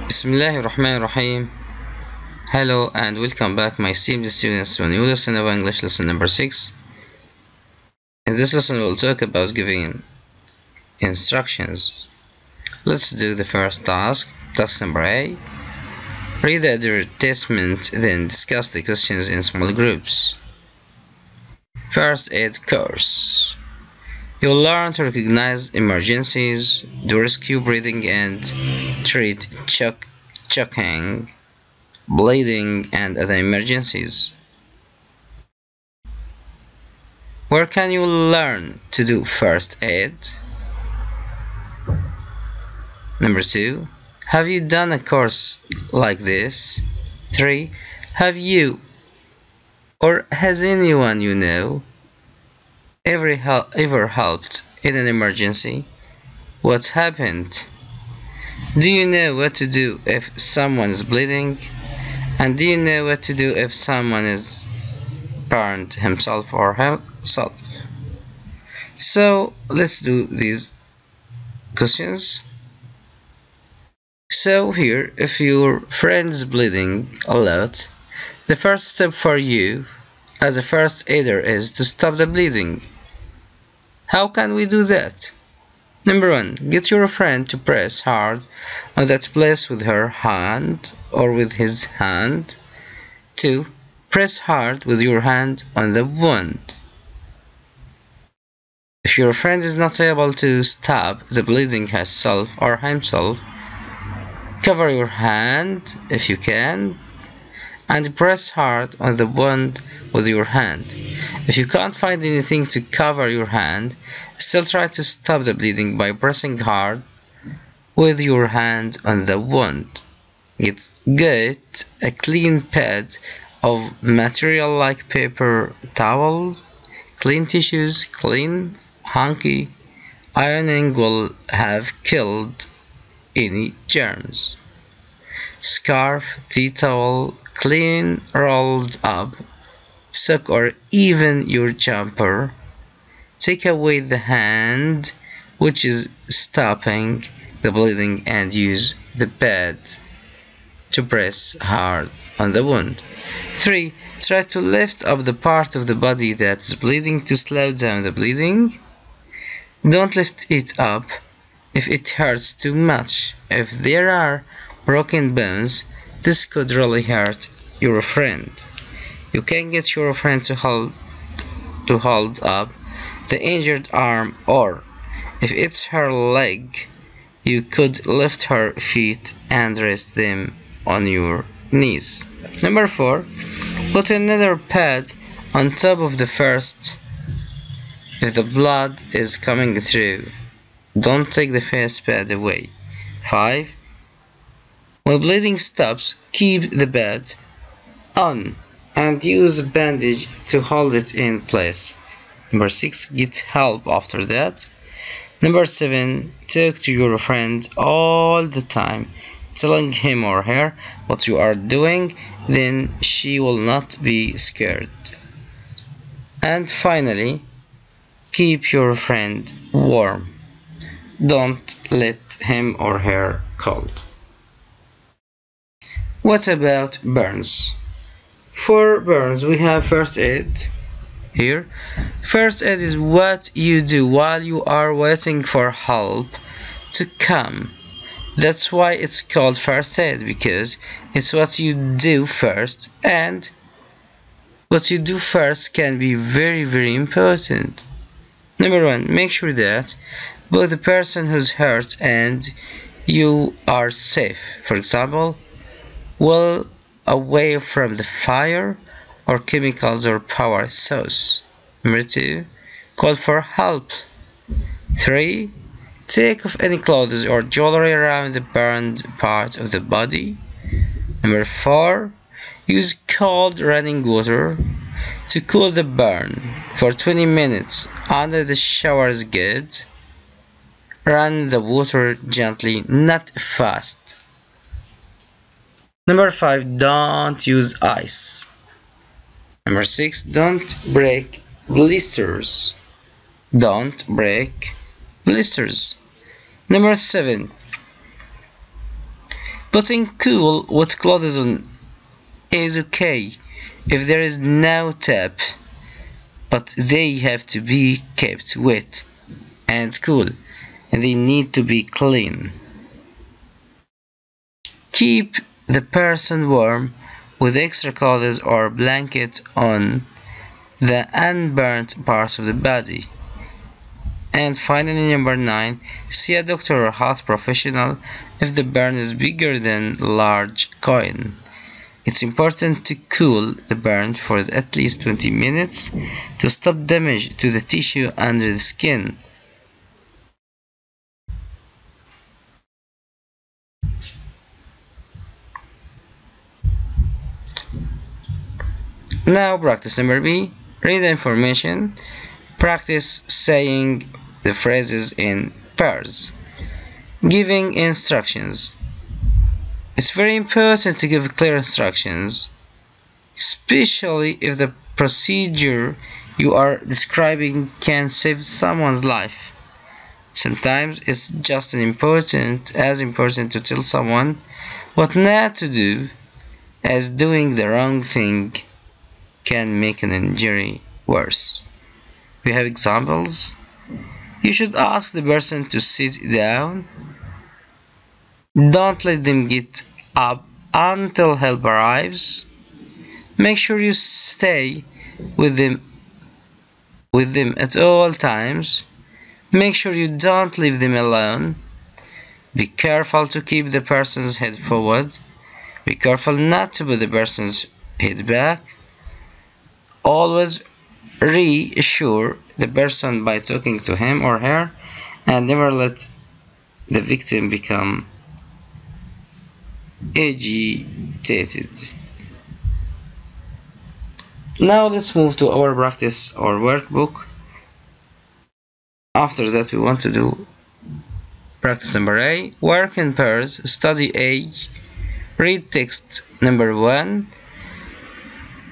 Bismillahirrahmanirrahim. Hello and welcome back my esteemed students to a new lesson of English, lesson number 6. In this lesson we'll talk about giving instructions. Let's do the first task. Task number A. Read the advertisement, then discuss the questions in small groups. First aid course. You'll learn to recognize emergencies, do rescue breathing and treat choking, bleeding and other emergencies. Where can you learn to do first aid? Number 2. Have you done a course like this? 3. Have you or has anyone you know ever helped in an emergency? What happened? Do you know what to do if someone is bleeding? And do you know what to do if someone is burned himself or herself? So let's do these questions. So here, if your friend is bleeding a lot, the first step for you as a first aider is to stop the bleeding. How can we do that? Number 1. Get your friend to press hard on that place with her hand or with his hand. 2. Press hard with your hand on the wound. If your friend is not able to stop the bleeding herself or himself, cover your hand if you can and press hard on the wound with your hand. If you can't find anything to cover your hand, still try to stop the bleeding by pressing hard with your hand on the wound. Get a clean pad of material like paper towels, clean tissues, clean hanky. Ironing will have killed any germs. Scarf, tea towel, clean rolled up, sock or even your jumper. Take away the hand which is stopping the bleeding and use the pad to press hard on the wound. 3. Try to lift up the part of the body that is bleeding to slow down the bleeding. Don't lift it up if it hurts too much. If there are broken bones, this could really hurt your friend. You can get your friend to hold up the injured arm, or if it's her leg, you could lift her feet and rest them on your knees. Number 4. Put another pad on top of the first if the blood is coming through. Don't take the first pad away. 5. When bleeding stops, keep the pad on and use a bandage to hold it in place. Number 6. Get help after that. Number 7. Talk to your friend all the time, telling him or her what you are doing, then she will not be scared. And finally, keep your friend warm. Don't let him or her cold. What about burns? For burns, we have first aid here. First aid is what you do while you are waiting for help to come. That's why it's called first aid, because it's what you do first, and what you do first can be very, very important. Number 1. Make sure that both the person who's hurt and you are safe. For example, well away from the fire or chemicals or power source. Number 2. Call for help. 3. Take off any clothes or jewelry around the burned part of the body. Number 4. Use cold running water to cool the burn for 20 minutes under the shower is good. Run the water gently, not fast. Number 5. Don't use ice. Number 6. Don't break blisters. Don't break blisters. Number 7. Putting cool wet clothes on is okay if there is no tap, but they have to be kept wet and cool, and they need to be clean. Keep the person warm with extra clothes or blanket on the unburnt parts of the body. And finally, number 9, see a doctor or health professional if the burn is bigger than a large coin. It's important to cool the burn for at least 20 minutes to stop damage to the tissue under the skin. Now practice number B. Read the information. Practice saying the phrases in pairs. Giving instructions. It's very important to give clear instructions, especially if the procedure you are describing can save someone's life. Sometimes it's just as important to tell someone what not to do, as doing the wrong thing can make an injury worse. We have examples. You should ask the person to sit down. Don't let them get up until help arrives. Make sure you stay with them at all times. Make sure you don't leave them alone. Be careful to keep the person's head forward. Be careful not to put the person's head back. Always reassure the person by talking to him or her, and never let the victim become agitated. Now let's move to our practice or workbook. After that, we want to do practice number A. Work in pairs. Study A. Read text number 1.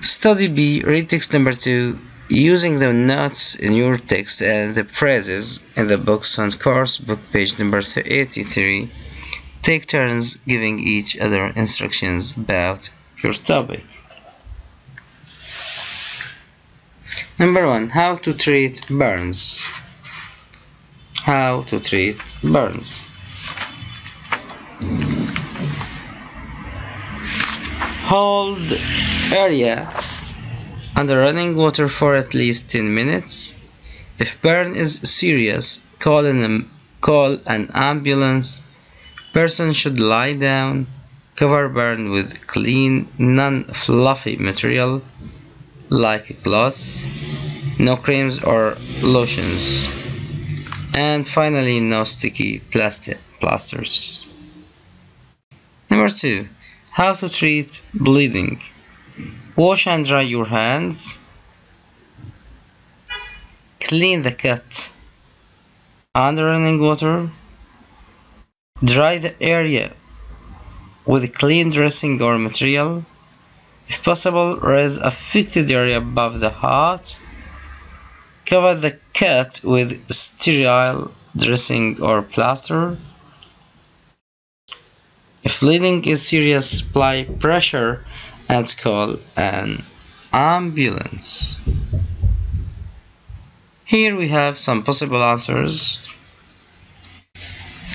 Study B. Read text number 2. Using the notes in your text and the phrases in the books on course book page number 83. Take turns giving each other instructions about your topic. Number 1. How to treat burns. How to treat burns. Hold area under running water for at least 10 minutes. If burn is serious, call an ambulance. Person should lie down. Cover burn with clean, non-fluffy material like a cloth. No creams or lotions. And finally, no sticky plasters. Number 2. How to treat bleeding. Wash and dry your hands. Clean the cut under running water. Dry the area with clean dressing or material. If possible, raise affected area above the heart. Cover the cut with sterile dressing or plaster. If bleeding is serious, apply pressure and call an ambulance. Here we have some possible answers.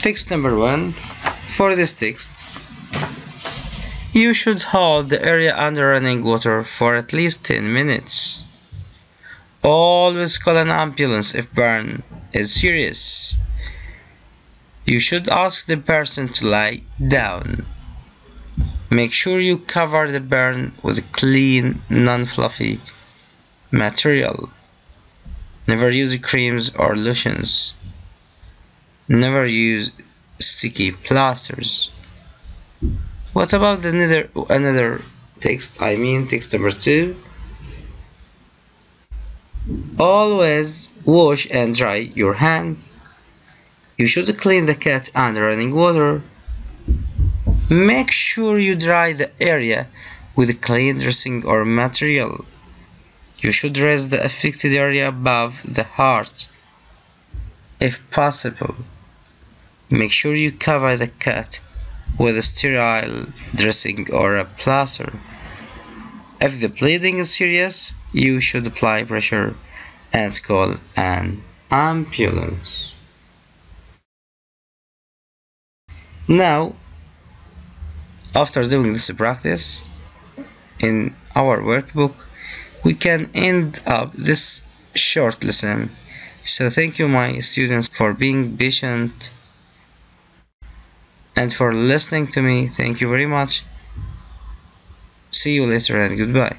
Text number 1. For this text, you should hold the area under running water for at least 10 minutes. Always call an ambulance if burn is serious. You should ask the person to lie down. Make sure you cover the burn with clean, non-fluffy material. Never use creams or lotions. Never use sticky plasters. What about another text? Text number 2. Always wash and dry your hands. You should clean the cut under running water. Make sure you dry the area with clean dressing or material. You should raise the affected area above the heart, if possible. Make sure you cover the cut with a sterile dressing or a plaster. If the bleeding is serious, you should apply pressure and call an ambulance. Now, after doing this practice in our workbook, we can end up this short lesson. So thank you, my students, for being patient and for listening to me. Thank you very much. See you later and goodbye.